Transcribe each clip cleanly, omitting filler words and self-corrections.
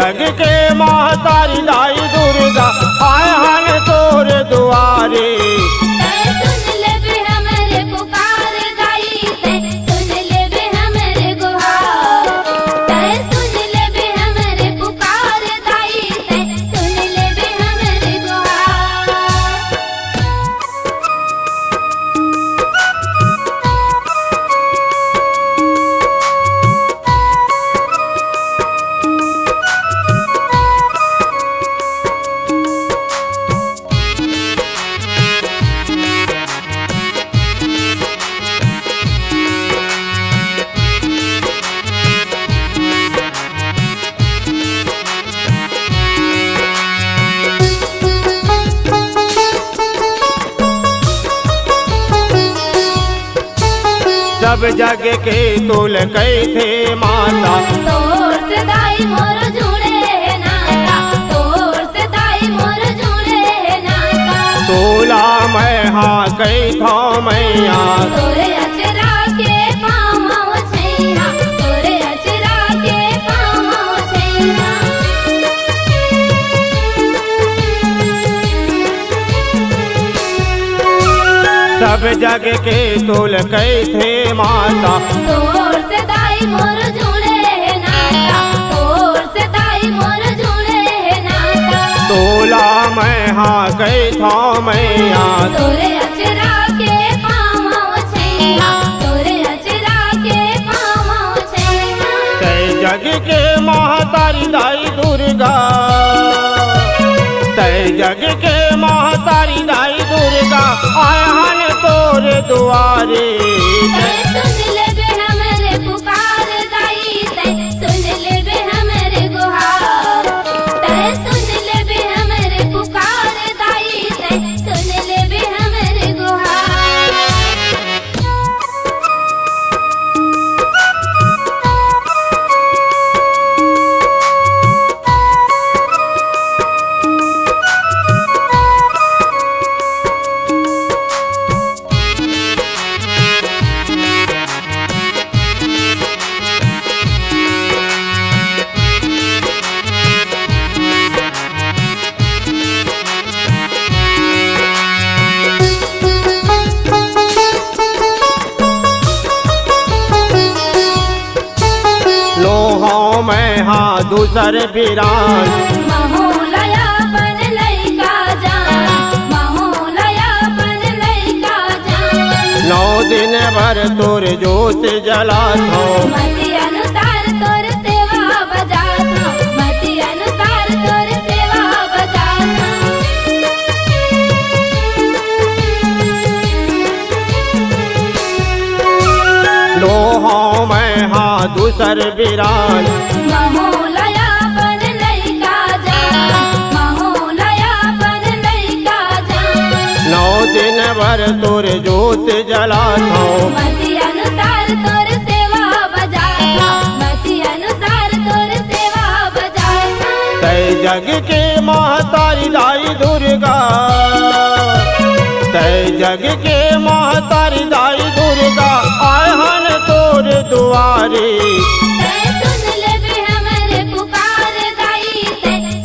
जग के महतारी दाई दुर्गा आए हन तोर दुआरे। सुन ले बे हमरे पुकार दाई सुन ले बे हमरे गुहार। सुन ले बे हमरे पुकार दाई सुन ले बे हमरे गुहार। सब जग के तुल कई थे माता तोर से दाई मोर जुड़े नाता। तोर से दाई मोर जुड़े नाता। तोला मैं हाँ कई था मैया। तोरे अचरा के पाँव छैया। तोरे अचरा के पाँव छैया। सब जग के तुल कई थे माता तोर से दाई मोर जुड़े नाता। तोर से दाई मोर जुड़े नाता। तोला मैं हाँ कई था मैया। तोरे अचरा के पाँव छैया। तोरे अचरा के पाँव छैया। तय जग के महतारी दाई दुर्गा। तय जग के महतारी दाई दुर्गा आए हन तोर दुआरे। सुन ले बे हमरे पुकार दाई सुन ले बे हमरे गुहार। सुन ले बे हमरे पुकार दाई सुन ले बे हमरे गुहार। लोहा मैं हाँ दूसर बिरान। महोलया बन लइका जान। महोलया बन लइका जान। 9 दिन भर तोर जोत जला थो। मति अनुसार तोर सेवा बजाता। मति अनुसार तोर सेवा बजाता। लोहा मैं हाँ दूसर बिरान। महोलया बन लइका जान। महोलया बन लइका जान। 9 दिन भर तोर जोत जला थो। मति अनुसार तोर सेवा बजाता। मति अनुसार तोर सेवा बजाता। तय जग के महतारी दाई दुर्गा। तय जग के महतारी दाई दुर्गा आए हन तोर दुआरे। सुन ले बे हमरे पुकार दाई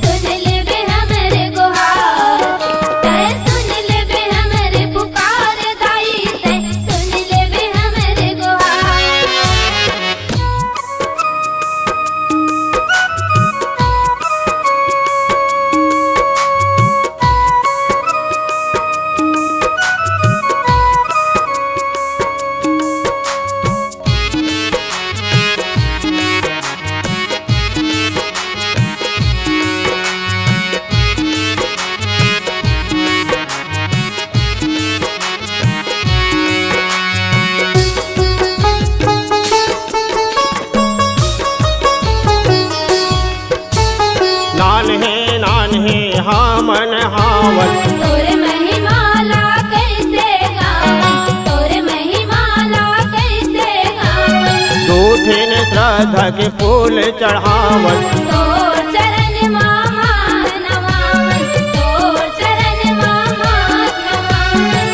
सुन ले बे हमरे गुहार। सुन ले बे हमरे पुकार दाई सुन ले बे हमरे गुहार। मन हावन तोरे महिमाला कैसे गावन, तोरे महिमाला कैसे गावन। दूठिन श्रद्धा के फूल चढ़ावन, तोर चरण मामा नमावन, तोर चरण मामा नमावन।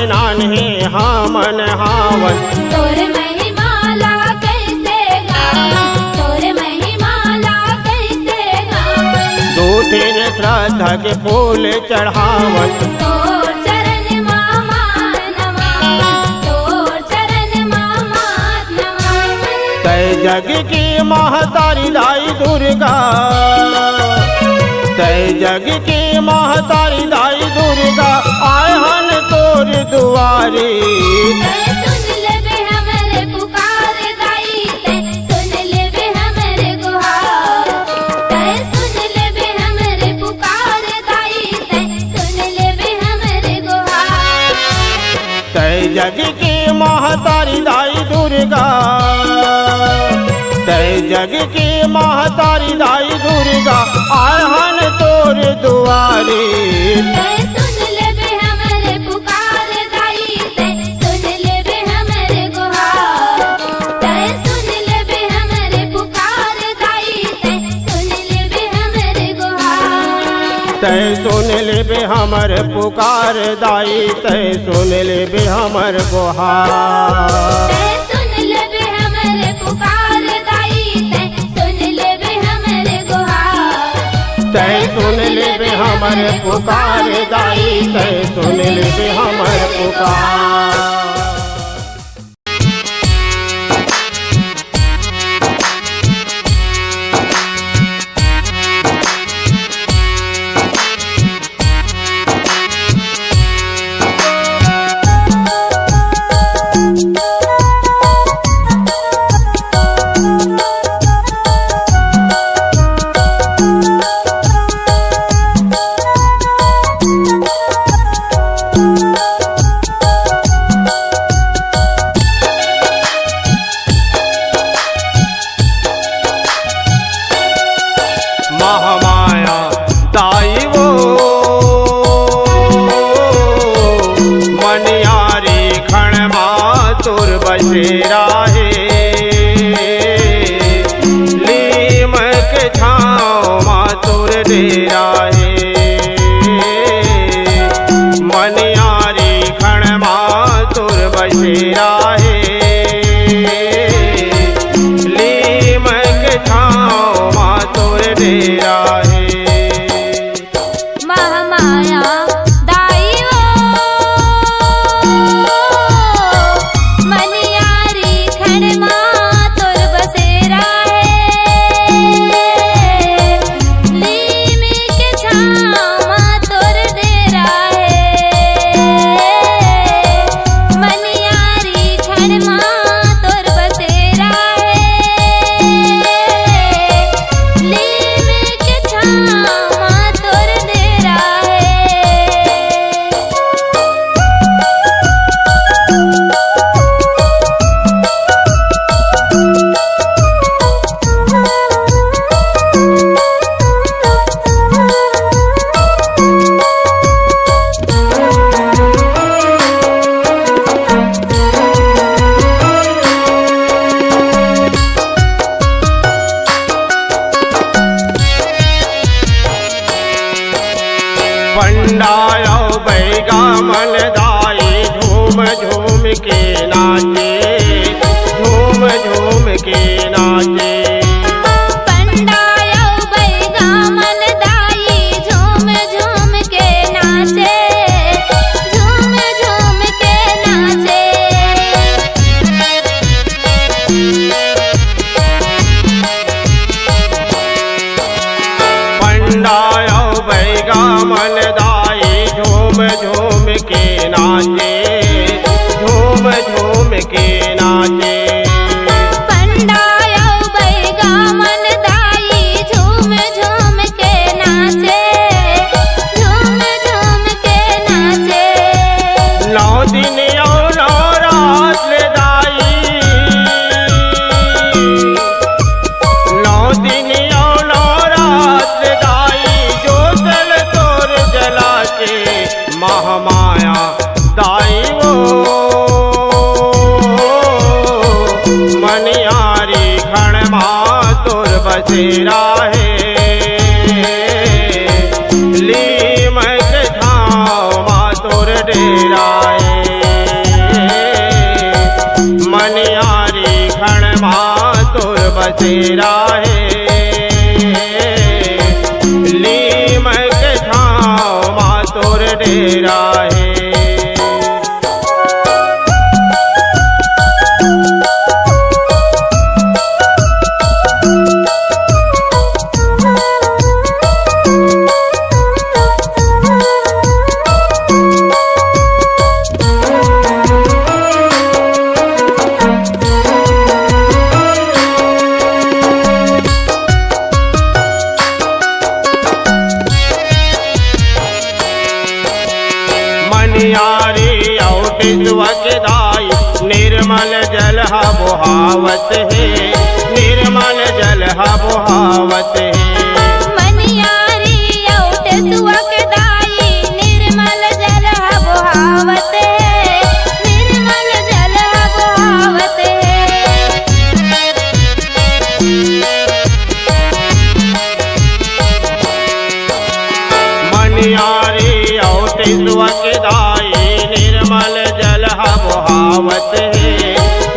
नान्हे हाँ मन हावन। तोर महिमाला कैसे गावन, तोर महिमाला कैसे गावन। दूठिन श्रद्धा के फूल चढ़ावन। तोर चरण मामा नमावन, तोर चरण मामा नमावन। तय जग की महतारी दाई दुर्गा, तय जग की महतारी दाई दुर्गा, आए हन तोर दुआरी। तै सुन लेबे हमरे पुकार दाई, तै सुन लेबे हमरे गुहार। तै सुन लेबे हमरे पुकार दाई, तै सुन लेबे हमरे गुहार। तय जग की महतारी दाई दुर्गा, तय जग की महतारी दाई दुर्गा, आए हन तोर दुआरी। तै सुन लेबे हमरे पुकार दाई, तै सुन लेबे हमरे गुहार। तै सुन लेबे हमरे पुकार दाई, तै सुन लेबे हमरे गुहार। तय सुन लेबे हमर पुकार दाई, तय सुन लेबे हमर गुहार। तै सुन लेबे हमरे पुकार दाई, तै सुन लेबे हमरे गुहार। तय सुन लेबे हमर पुकार दाई, तय सुन लेबे हमर पुकार। महामाया दाई वो मनियारी खण मातुर बसेरा है। लीमक छाँव मातुर डेरा है। मनियारी खण मातुर बसेरा है। लीमक छाँव मातुर डेरा है। महामाया दाई वो मनियारी खण मातुर बसेरा है। लीमक छाँव मातुर डेरा है। मनियारी खण मातुर बसेरा है। लीमक छाँव मातुर डेरा है। पंडायो बैगा मन दाई झूम झूम के नाचे। झूम झूम के नाचे। पंडायो बैगा मन दाई झूम झूम के नाचे। झूम झूम के नाचे। पंडायो बैगा मन दाई झूम झूम के नाचे। झूम झूम के नाचे। पंडायो बैगा मन दाई झूम झूम के नाचे। झूम झूम के नाचे। 9 दिन और 9 रात ले दाई। 9 दिन और 9 रात ले दाई जो जल तोर जला के। महामाया दाई वो मनियारी खण मातुर बसेरा है। लीमक छाँव मातुर डेरा है। मनियारी खण मातुर बसेरा है, लीमक छाँव मातुर डेरा है। मनियारी औटिस्वकदाई निर्मल जल बुहावत है, निर्मल जल बुहावत है। मनियारी औटिस्वकदाई निर्मल जल बुहावत है, निर्मल जल बुहावत है। मनियारी औटिस्वकदाई निर्मल जल बुहावत है,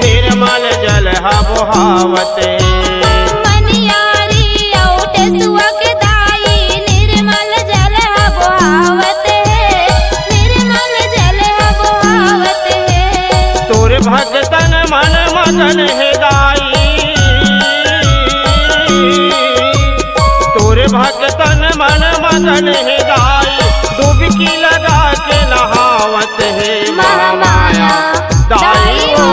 निर्मल जल बुहावत है। मनियारी औटिस्वकदाई निर्मल जल बुहावत है, निर्मल जल बुहावत है। तोर भगतन मन मगन है गाई, तोर भगतन मन मगन है गाई, डुबकी लगा के नहावत है महामाया दाई हो।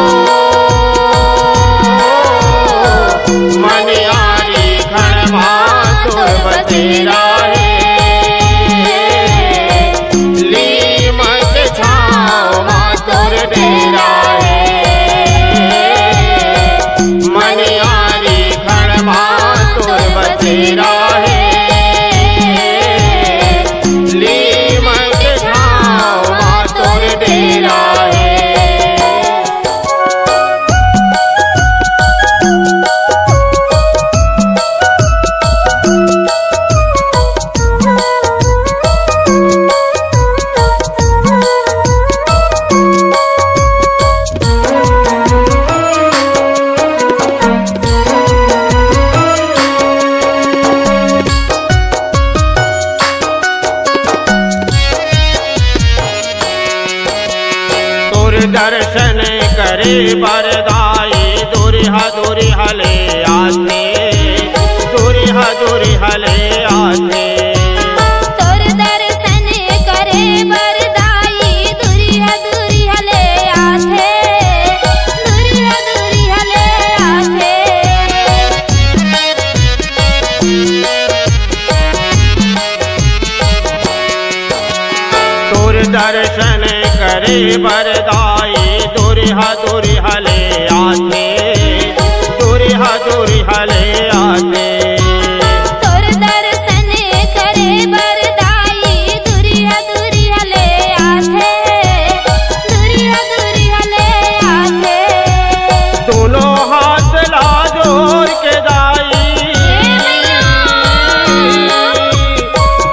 मनियारी खण मातुर बसेरा है, लीमक छाँव मातुर डेरा है। मनियारी खण मातुर बसेरा है, लीमक छाँव मातुर डेरा है। दर्शन करे बरदाई दुरिहा दुरिहा ले आते, दुरिहा दुरिहा ले आते। तोर दर्शन करे बरदाई दुरिहा दुरिहा ले आथे, दुरिहा दुरिहा ले आथे। तोर दर्शन करे बरदाई दुरिहा दुरिहा ले आते, दुरिहा दुरिहा ले आते। तोर दर्शन करे बरदाई दुरिहा दुरिहा ले आथे, दुरिहा दुरिहा ले आथे। दोनों हाथ ला जोड़ के दाई,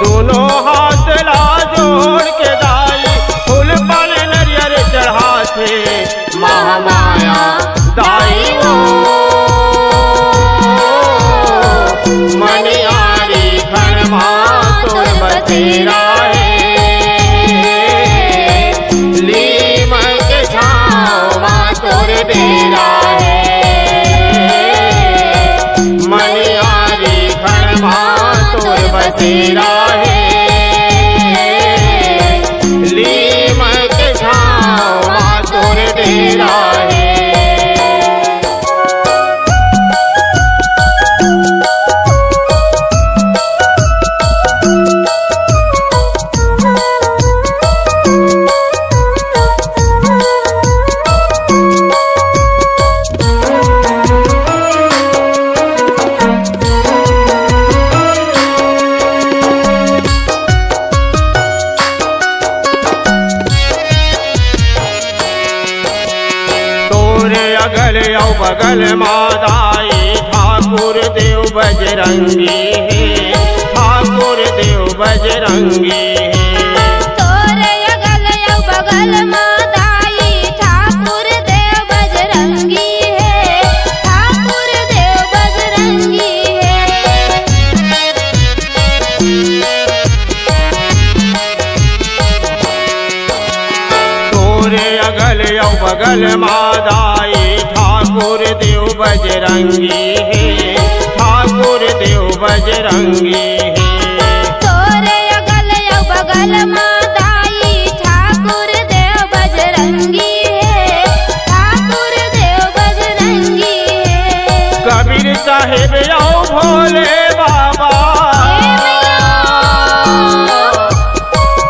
दोनों हाथ ला जोड़ के दाई, फूल पान नरियर चढ़ाते महामाया दाई हो। मनियारी खण मातुर बसेरा है, लीमक छाँव मातुर डेरा है। मनियारी खण मातुर बसेरा है, लीमक छाँव मातुर डेरा है। अगल औ बगल मादाई ठाकुर देव बजरंगी है, ठाकुर देव बजरंगी है। तोरे अगल औ बगल मादाई ठाकुर देव बजरंगी ठाकुर देव बजरंगी है, ठाकुर देव बजरंगी है। तोरे अगल बगल मादाई ठाकुर देव बजरंगी है, ठाकुर देव बजरंगी है। कबीर साहेब आओ भोले बाबा,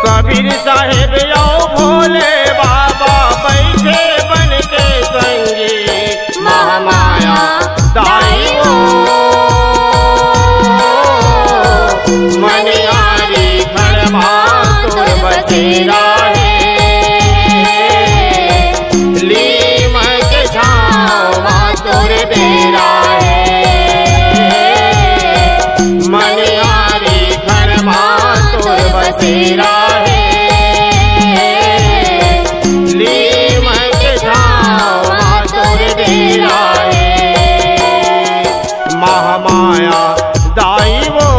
कबीर साहेब आओ भोले बाबा, बैठे बन के संगी महामाया दाई हो। मनियारी खड़मा तुर बसेरा है, लीमक छाँव माँ तुर डेरा है। मनियारी खड़मा तुर बसेरा है, लीमक छाँव माँ तुर डेरा है। महामाया दाई वो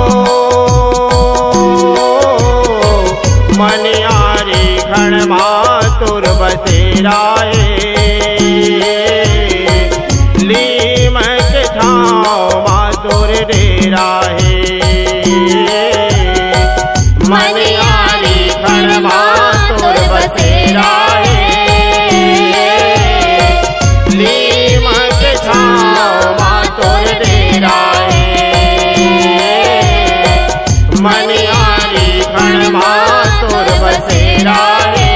मनियारी खड़मा तुर बसेरा है, लीमक छाँव माँ तुर डेरा है। मनियारी खड़मा तुर बसेरा है, लीमक छाँव माँ तुर डेरा है। मनियारी खड़मा तुर बसेरा है,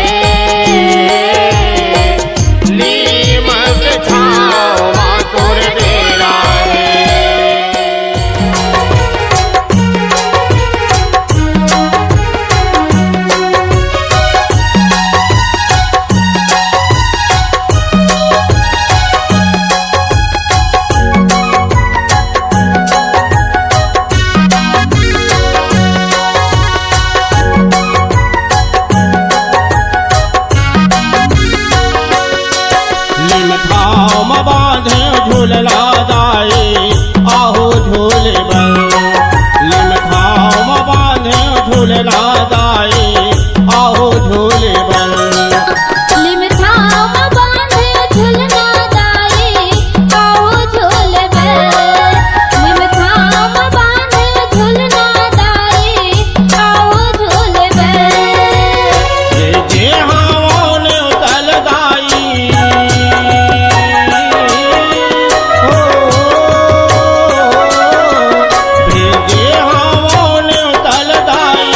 लीमक छाँव माँ तुर डेरा है। लिमठाव म बांधे झूलला दाई आहो झूले बल। लिमठाव म बांधे झूलला दाई आहो झूले बल। लिमठाव म बांधे झूलना दाई आहो झूले बल। लिमठाव म बांधे झूलना दाई आहो झूले बल। जे हावों ने उतल दाई हो, भेजे हावों ने उतल दाई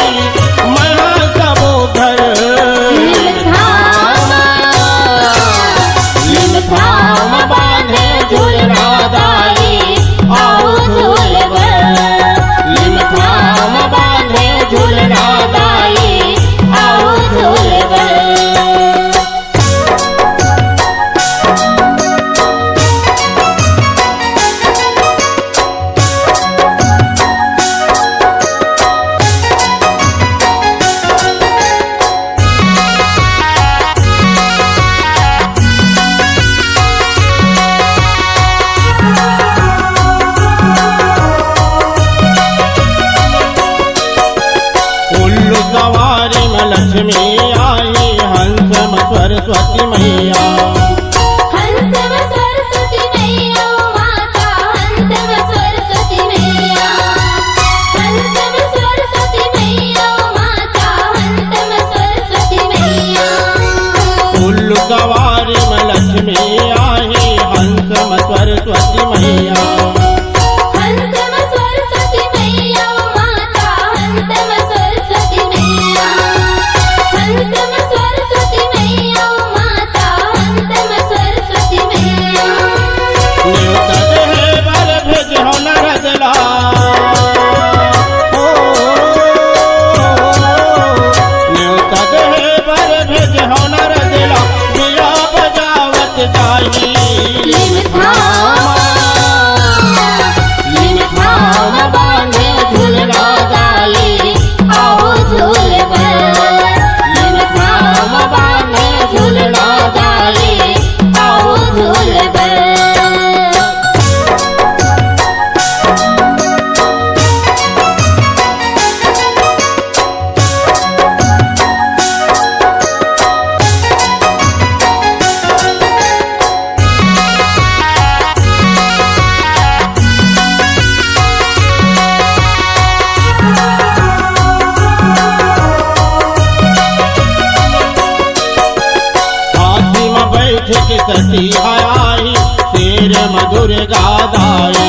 दुर्गा दाई।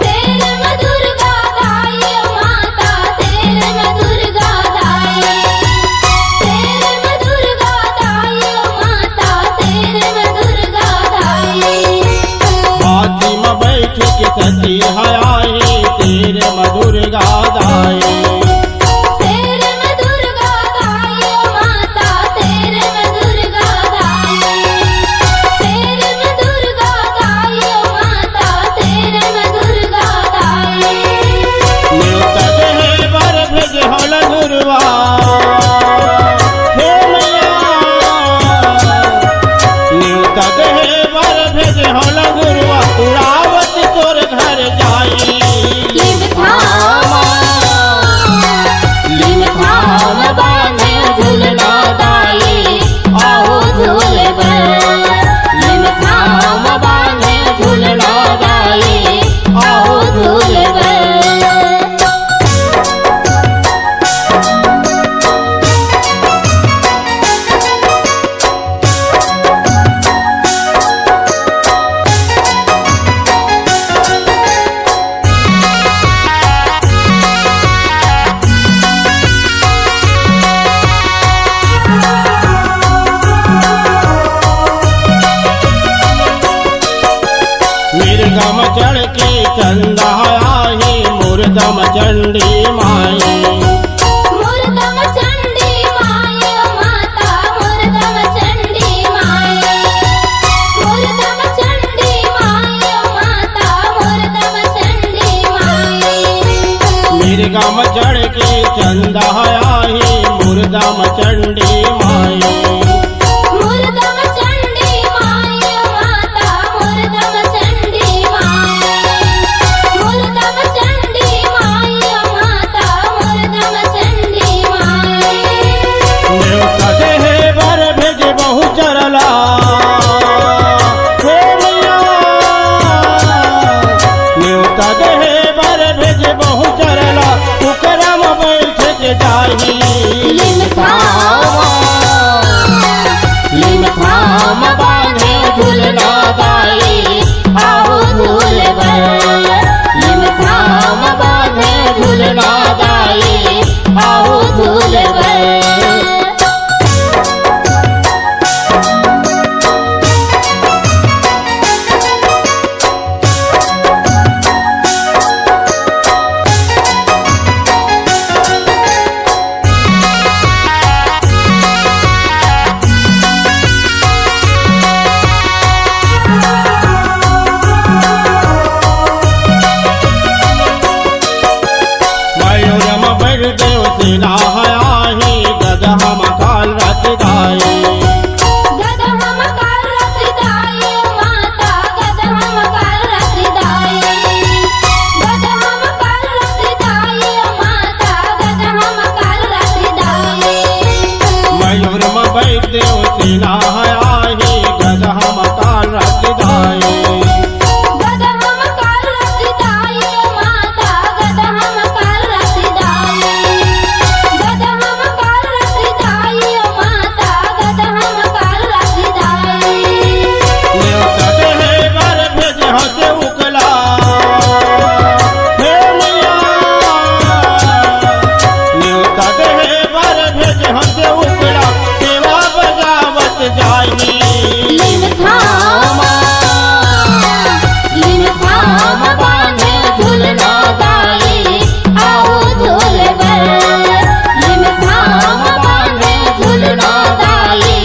शेर में दुर्गा दाई माता, शेर में दुर्गा दाई, शेर में दुर्गा दाई माता, शेर में दुर्गा दाई। हाथी में बैठ के सती है आई तेरे में दुर्गा दाई। शेर में दुर्गा दाई माता, शेर में दुर्गा दाई, शेर में दुर्गा दाई माता, शेर में दुर्गा दाई। न्योता देहे बर भेज हल गुरुआ हे मैया। न्योता देहे बर भेज हल गुरुआ उड़ावत तोर घर जाई। लिम थाम बांधे झूलना दाई, आओ झूले बर। लिम थाम बांधे झूलना दाई, आओ झूले बर। मिर्गम चढ़ के चंदा आई मुर्दम चंडी माई। मुर्दम चंडी माई माता, मुर्दम चंडी माई, मुर्दम चंडी माई माता, मुर्दम चंडी माई। मिर्गम चढ़ के चंदा आई मुर्दम चंडी माई। मुर्दम चंडी माई माता, मुर्दम चंडी माई, मुर्दम चंडी माई माता, मुर्दम चंडी माई। न्योता देहे बर भेज बहु चरला हे मैया। न्योता देहे बर भेज बहु चरला उकरा में बैठ के जाही। लिम थाम बांधे झूलना दाई, आओ झूले बर। लिम थाम बांधे झूलना दाई, आओ झूले बर। मयूरम बढ़ देव सेना आई गदहा मकाल रच दाई। गदहा मकाल रच दाई माता, गदहा मकाल रच दाई, गदहा मकाल रच दाई माता, गदहा मकाल रच दाई। मयूरम बढ़ देव सेना आई गदहा मकाल रच दाई। गदहा मकाल रच दाई माता, गदहा मकाल रच दाई, गदहा मकाल रच दाई माता, गदहा मकाल रच दाई। न्योता देहे बर भेज हसे उकला हे मैया। न्योता देहे बर भेज हसे उकला सेवा बजावत जाही। लिम थाम बांधे झूलना दाई, आओ झूले बर। लिम थाम बांधे झूलना दाई,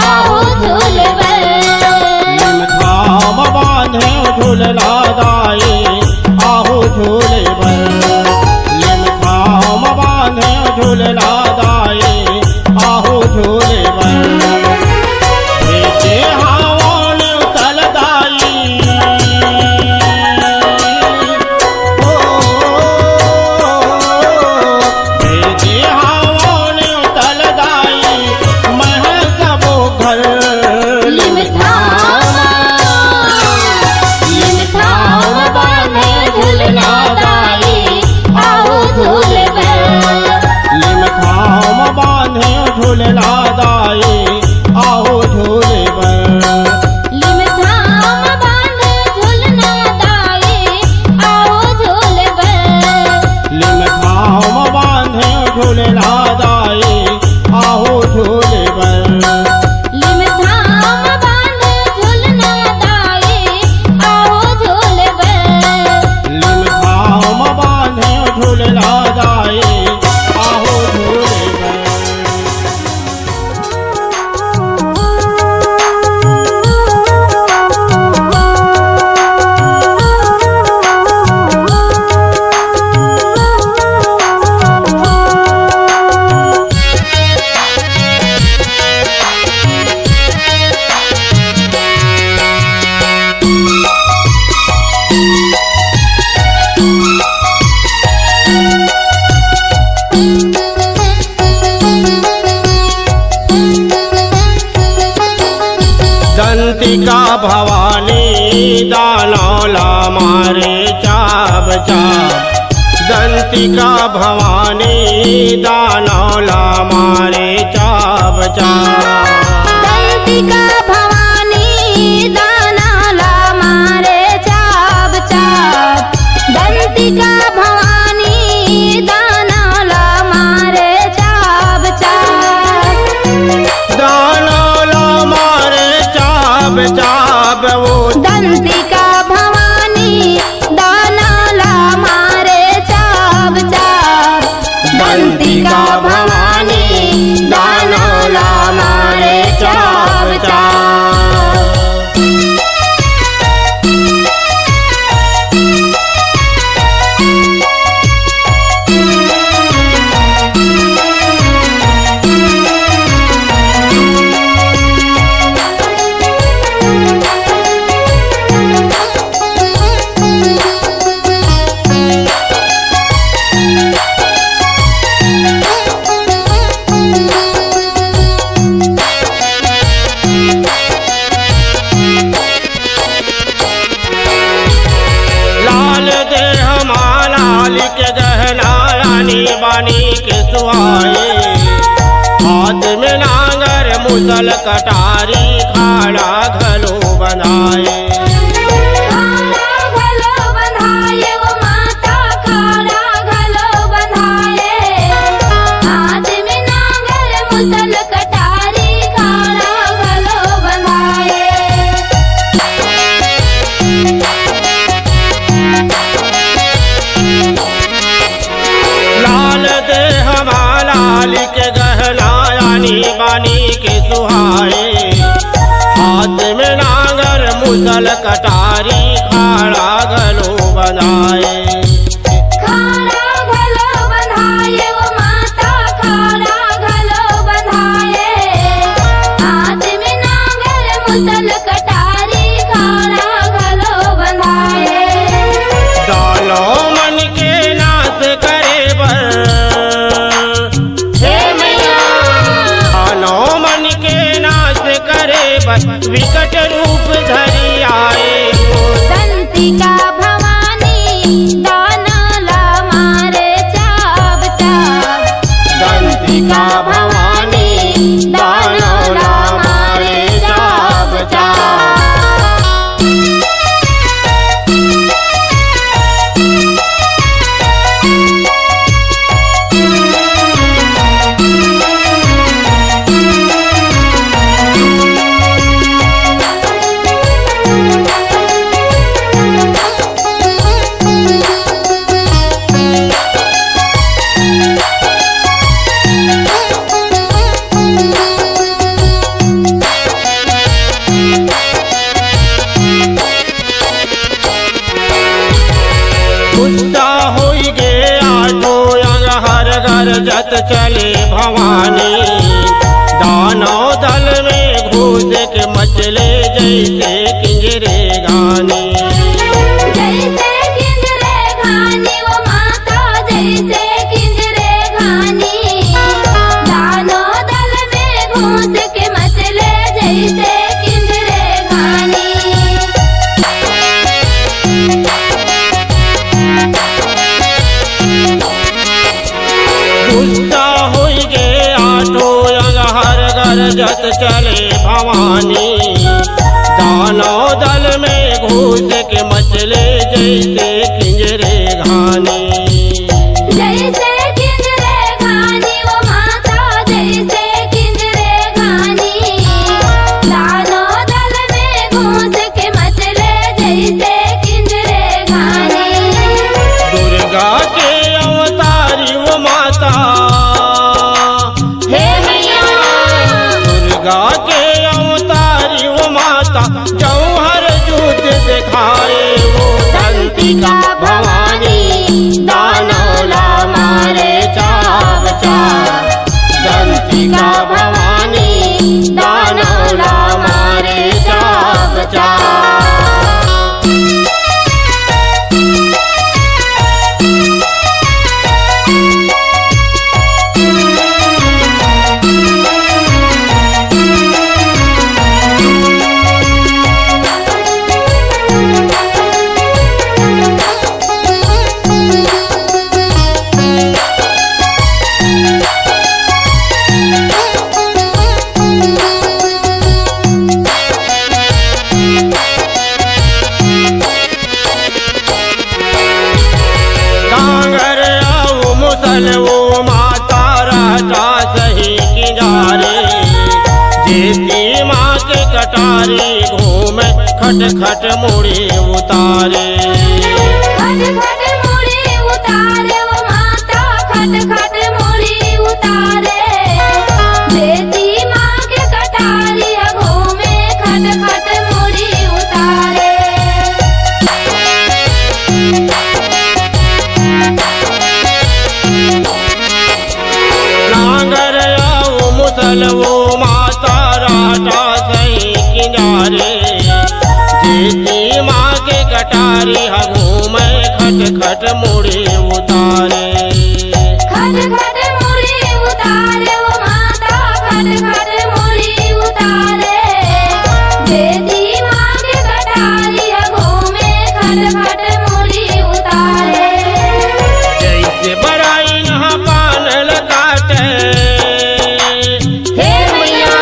आओ झूले बर। लिम थाम बांधे झूलना दाई आहू झूले बर। लिम थाम बांधे झूलना दाई आहू झूले बर। भेजे हावन उतल दाई ओ भेजे हावन उतल दाई महल सबो घर। लिम थाम बांधे झूलना दाई, आओ झूले बर। लिम थाम बांधे झूलना दाई भवानी दानौला मारे चाब चाब। दंतिका भवानी दानौला मारे चाब चाब। दंतिका भवानी दानौला मारे चाब चाब। दंतिका भवानी दानौला मारे चाब चाब। दानौला मारे चाब चाब वो दंतिका भवानी दानौला मारे चाब चाब। दंतिका भवानी दानौला मारे चाब चाब। के गहना रानी बानी के सुहाए। हाथ में नांगर मुसल कटारी खाड़ा घलो बनाए। खाड़ा घलो बंधाए वो माता खाड़ा घलो बंधाए। हाथ में नांगर मुसल कटारी खाड़ा घलो बंधाए। लाल देह लाल के गहना रानी बानी के सुहाए। हाथ में नांगर मुसल कटारी खाड़ा घलो बनाए। खाड़ा घलो बंधाए वो माता खाड़ा घलो बंधाए। हाथ में नांगर मुसल कटारी खाड़ा घलो बंधाए। डालो मन के नाश करे बर हे मैया। डालो मन के नाश करे बर विकट रूप धरी आए। दंतिका भवानी दानौला मारे चाब चाब। दंतिका भवानी दानौला मारे चाब चाब। गुस्सा होई गे आठो अंग हर घर जत चले भवानी। दानव दल में घुस के मचले जैसे किंजरे गानी। जैसे किंजरे घानी वो माता जैसे किंजरे घानी। दानव दल में घुस के मचले जैसे किंजरे घानी। गुस्सा होई गे आठो अंग हर घर जत चले भवानी। दानव दल में घुस के मचले जैसे किंजरे घानी। जैसे किंजरे घानी वो माता जैसे किंजरे घानी। दानव दल में घुस के मचले जैसे किंजरे घानी। दुर्गा के अवतारी वो माता हे मैया। दुर्गा के अवतारी वो माता जौहर जूत दिखाए। वो दंतिका भवानी दानौला मारे चाब चाब। दंतिका भवानी दानौला मारे चाब चाब। खट खट मुड़ी उतारे। खट खट मुड़ी उतारे वो माता खट खट मुड़ी उतारे। देती माँ के कटारी घूमे खट खट मुड़ी उतारे। नांगर आओ मुसल वो माता राटा सही किनारे। देती माँ के कटारी घूमे खट खट मुड़ी उतारे। खट खट मुड़ी उतारे वो माता खट खट मुड़ी उतारे। देती माँ के कटारी घूमे खट खट मुड़ी उतारे। जैसे बराई नहा पानल काटे हे मैया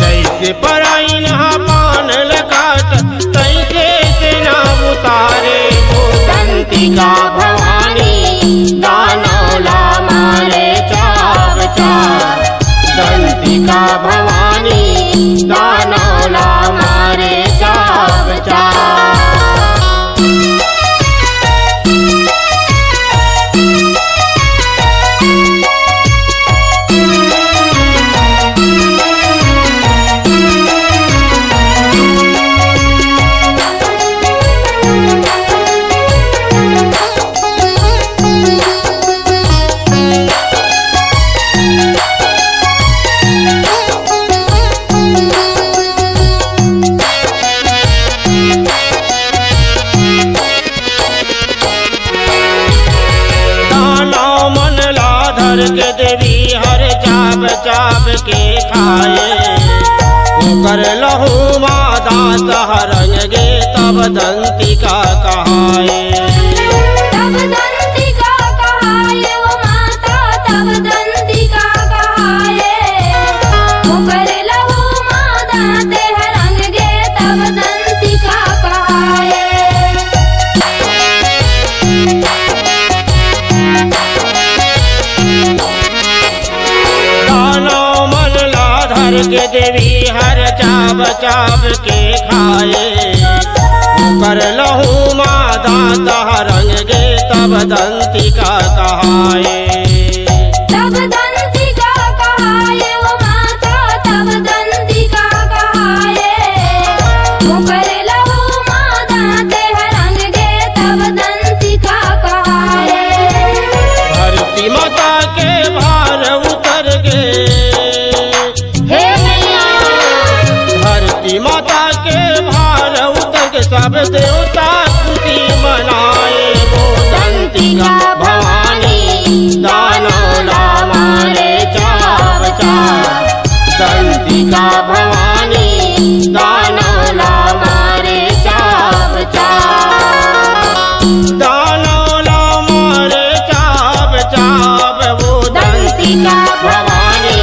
जैसे बराई नहा पानल काट तैसे से ना उतारे। वो दंतिका भवानी दानौला मारे चाव चाव। दंतिका भवानी दानौला मारे चाव चाव। के देवी हर चाप चाप के खाए। कर लहू मादा सहरंगे तब दंतिका कहाए। तब दंतिका कहाए वो माता तब दंतिका कहाए। कर लहू मादा सहरंगे तब दंतिका कहाए। के देवी हर चाप चाप के खाए। कर लहू मादा सहरंगे तब दंतिका कहाए। तब दंतिका कहाए वो माता तब दंतिका कहाए। कर लहू मादा सहरंगे तब दंतिका कहाए। धरती माता के भार उतर गए। माता के भार उतर के सब देवता खुशी मनाए। वो दंतिका भवानी दानौला मारे चाव चाव। दंतिका भवानी दानौला मारे चाव चाव। दानौला मारे चाव चाव। वो दंतिका भवानी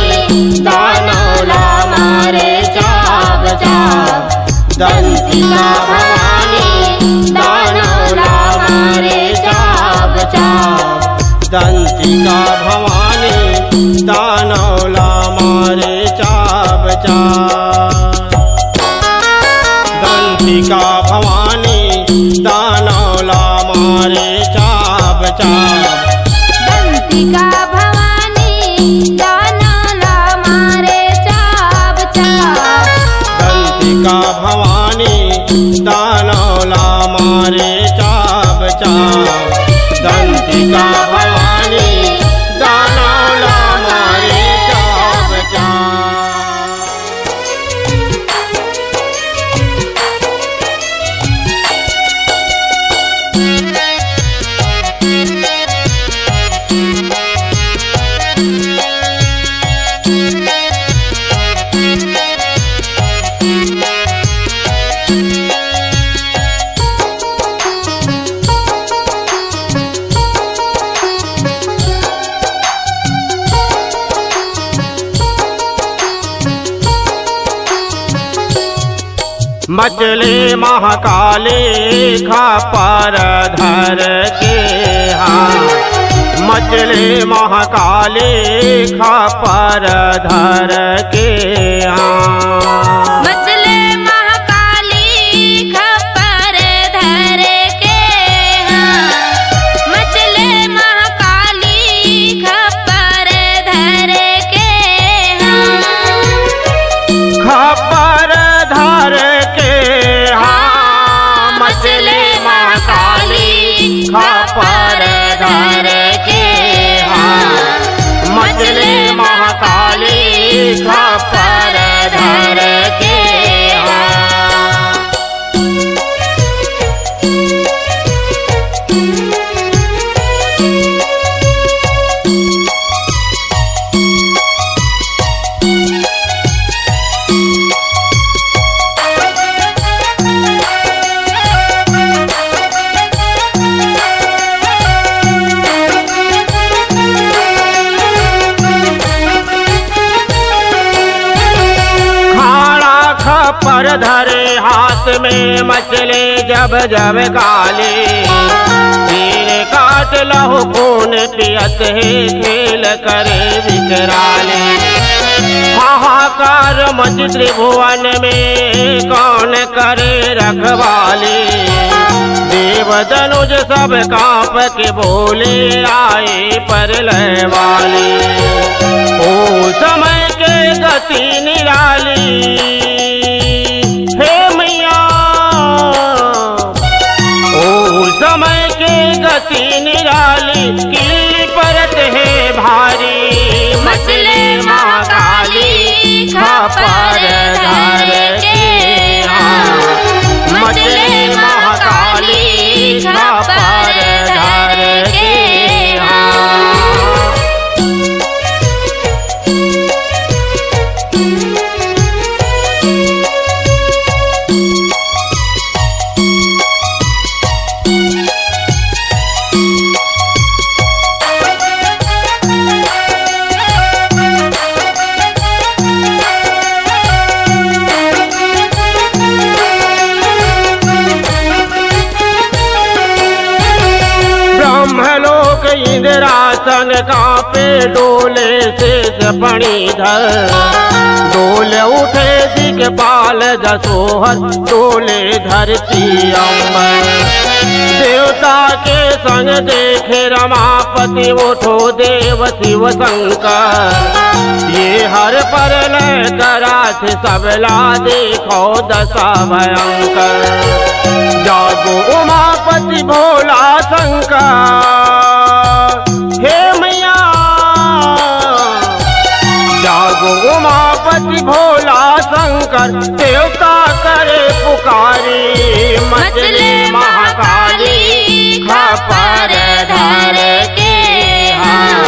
दानौला मारे चाव चाव। दंतिका भवानी दानौला मारे चाव चाव। दंतिका भवानी दानौला मारे चाव चाव। दंतिका भवानी दानौला मारे चाव चाव। दंतिका भवानी दानौला मारे चाव चाव। दंतिका भवानी दानौला मारे चाव चाव। दंतिका भवानी दानौला मारे चाव चाव। मचले महाकाले खा पर धर के हाथ। मचले महाकाले खा पर धर के हाथ। मचले महाकाली धरे हाथ में मचले जब जब काले, तीर काट लहु खून पियत है खेल करे विकराले। हाहाकार मच त्रिभुवन में कौन करे रखवाले, देव धनुज सब कांप के बोले आए परलय वाले। ओ समय के गति निराली हे मैया, ओ समय के गति निराली, किल्ली परत है भारी, मचले महाकाली खपर धर के हाँ, मचले महाकाली खपर धर के हाँ। ब्रह्मलोक इंद्रासन कांपे डोले शेष फणीधर, डोले उठे दिक्पाल दसोहर, डोले धरती अम्बर। देवता के संग देखे रमापति उठो देव शिव शंकर, ये हर परलय कराथ सबला देखो दशा भयंकर। जागो उमापति भोला शंकर हे मैया, जागो उमापति भोला शंकर, देवता करे पुकारी, मचले महाकाली खपर धर के हाँ,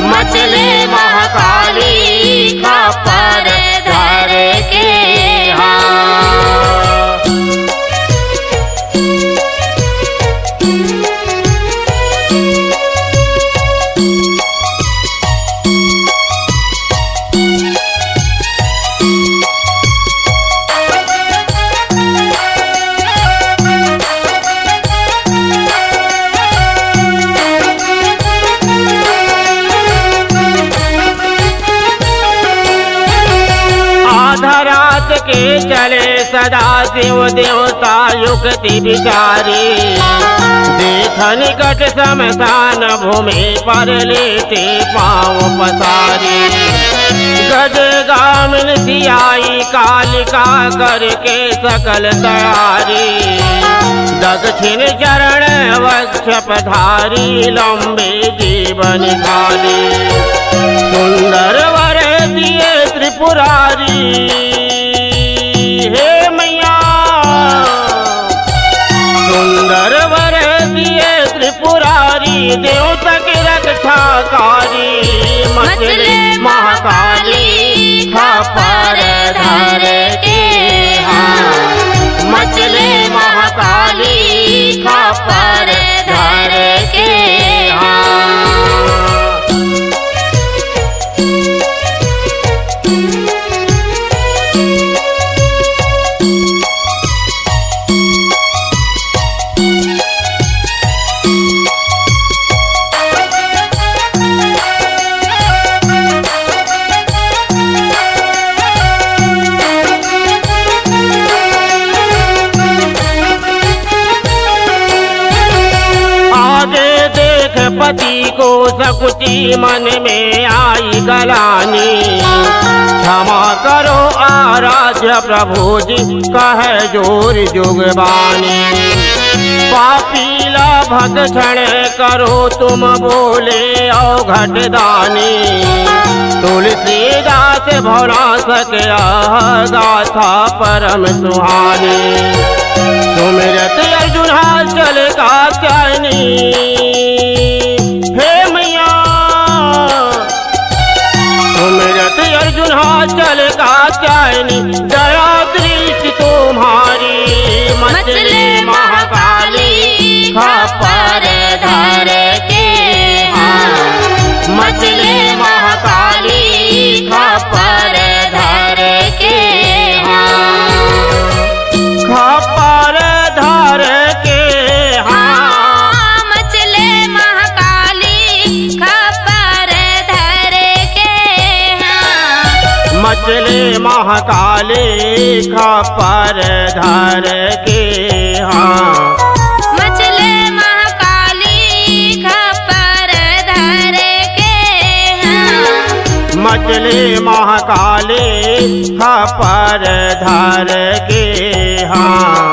मचले महाकाली खपर धर के हाँ। रात के चले सदा शिव देवता युक्ति विचारी, देख निकट शमशान भूमि पर लेटे पाँव पसारी। गज गामिन सियाई कालिका करके सकल तैयारी, दक्षिण चरण वक्ष पधारी, लंबे जीवन खाली। सुंदर वर दिए त्रिपुरारी हे मैया, सुंदर वर दिए त्रिपुरारी, देवता की रक्षाकारी, मचले महाकाली खपर धर के हाँ, मचले महाकाली खपर धर के हाँ। पति को सकुची मन में आई गलानी, क्षमा करो आराध्य प्रभु जी कहे जोर जुगबानी। पापीला भक्षण करो तुम बोले अवघट दानी, तुलसीदास भोला सके गाथा परम सुहानी। सुमिरत अर्जुन चल कात्यायनी हे मैया, सुमिरत अर्जुन चल कात्यायनी, दया दृष्टि तुम्हारी, मचले महाकाली खपर धर के हाँ, मचले महाकाली खपर धर के हाँ। मचले महाकाली खपर धर के हाँ मचले महाकाली खपर धर के हाँ मचले महाकाली खपर धर के हाँ